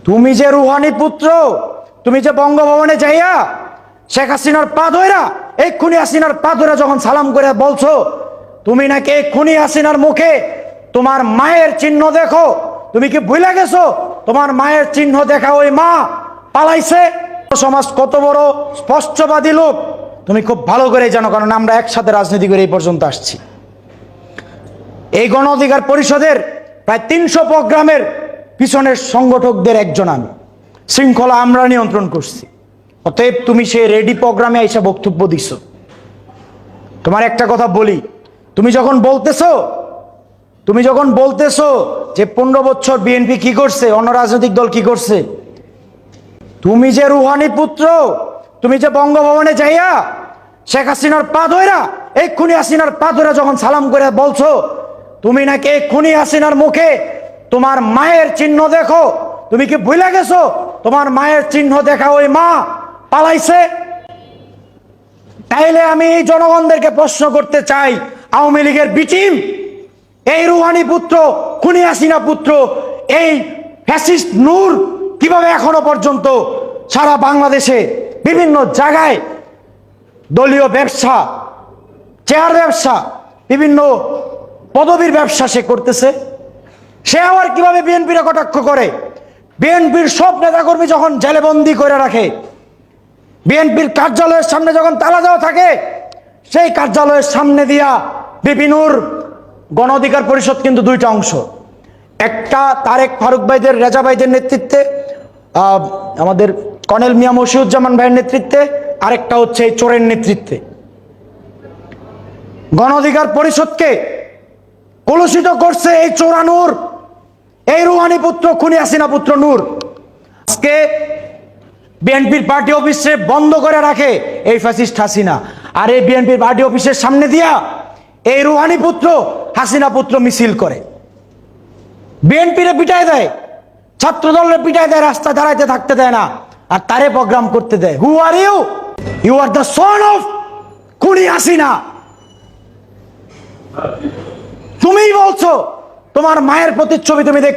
তুমি যে রুহানি পুত্র, তুমি যে বঙ্গভবনে যাইয়া শেখ হাসিনার পা ধইরা, এই খুনি হাসিনার পা ধইরা যখন সালাম করে বলছো তুমি নাকি এই খুনি হাসিনার মুখে তোমার মায়ের চিহ্ন দেখো, তুমি কি ভুলে গেছো তোমার মায়ের চিহ্ন দেখা ওই মা পালাইছে? সমাজ কত বড় স্পষ্টবাদী লোক তুমি খুব ভালো করে জানো, কারণ আমরা একসাথে রাজনীতি করে এই পর্যন্ত আসছি। এই গণ অধিকার পরিষদের প্রায় ৩০০ প্রোগ্রামের পিছনের সংগঠকদের একজন আমি। শৃঙ্খলা আমরা নিয়ন্ত্রণ করছি। অতএব তুমি সেই রেডি প্রোগ্রামে এসে বক্তব্য দিছো। তোমার একটা কথা বলি, তুমি যখন বলতেছো যে 15 বছর বিএনপি কি করছে, অন্য রাজনৈতিক দল কি করছে, তুমি যে রুহানি পুত্র, তুমি যে বঙ্গভবনে যাইয়া শেখ হাসিনার পা ধইরা, এই খুনি হাসিনার পা ধইরা যখন সালাম করে বলছো তুমি নাকি এই খুনি হাসিনার মুখে তোমার মায়ের চিহ্ন দেখো, তুমি কি ভুলে গেছো তোমার মায়ের চিহ্ন দেখা ওই মা পালাইছে? তাইলে আমি এই জনগণদেরকে প্রশ্ন করতে চাই, আওয়ামী লীগের বিটিম এই রুহানি পুত্র, খুনি হাসিনা পুত্র, এই ফ্যাসিস্ট নূর কিভাবে এখনো পর্যন্ত সারা বাংলাদেশে বিভিন্ন জায়গায় দলীয় ব্যবসা, চেয়ার ব্যবসা, বিভিন্ন পদবীর ব্যবসা সে করতেছে? সে আবার কিভাবে বিএনপির কটাক্ষ করে? বিএনপির সব নেতাকর্মী যখন জেলে বন্দি করে রাখে, বিএনপির কার্যালয়ের সামনে যখন তালা দেওয়া থাকে, সেই কার্যালয়ের সামনে দিয়া বিপিনুর গণ অধিকার পরিষদ কিন্তু দুইটা অংশ, একটা তারেক ফারুক ভাইদের, রেজা ভাইদের নেতৃত্বে, আমাদের কর্নেল মিয়া মশিউজ্জামান ভাইয়ের নেতৃত্বে, আরেকটা হচ্ছে এই চোরের নেতৃত্বে। গণ অধিকার পরিষদকে কলুষিত করছে এই চোরানুর, এই রুহানি পুত্র, খুনি হাসিনা পুত্র নূর। আজকে বিএনপির পার্টি অফিসে বন্ধ করে রাখে এই ফ্যাসিস্ট হাসিনা, আর এই বিএনপির পার্টি অফিসের সামনে দিয়া এই রুহানি পুত্র, হাসিনা পুত্র মিছিল করে। বিএনপিরে পিটায় দেয়, ছাত্র দলের পিটায় দেয়, রাস্তায় দাঁড়াইতে থাকতে দেয় না, আর তারে প্রোগ্রাম করতে দেয়। Who are you? You are the son of খুনি হাসিনা। তুমিই বলছো তোমার মায়ের প্রতিচ্ছবি তুমি দেখ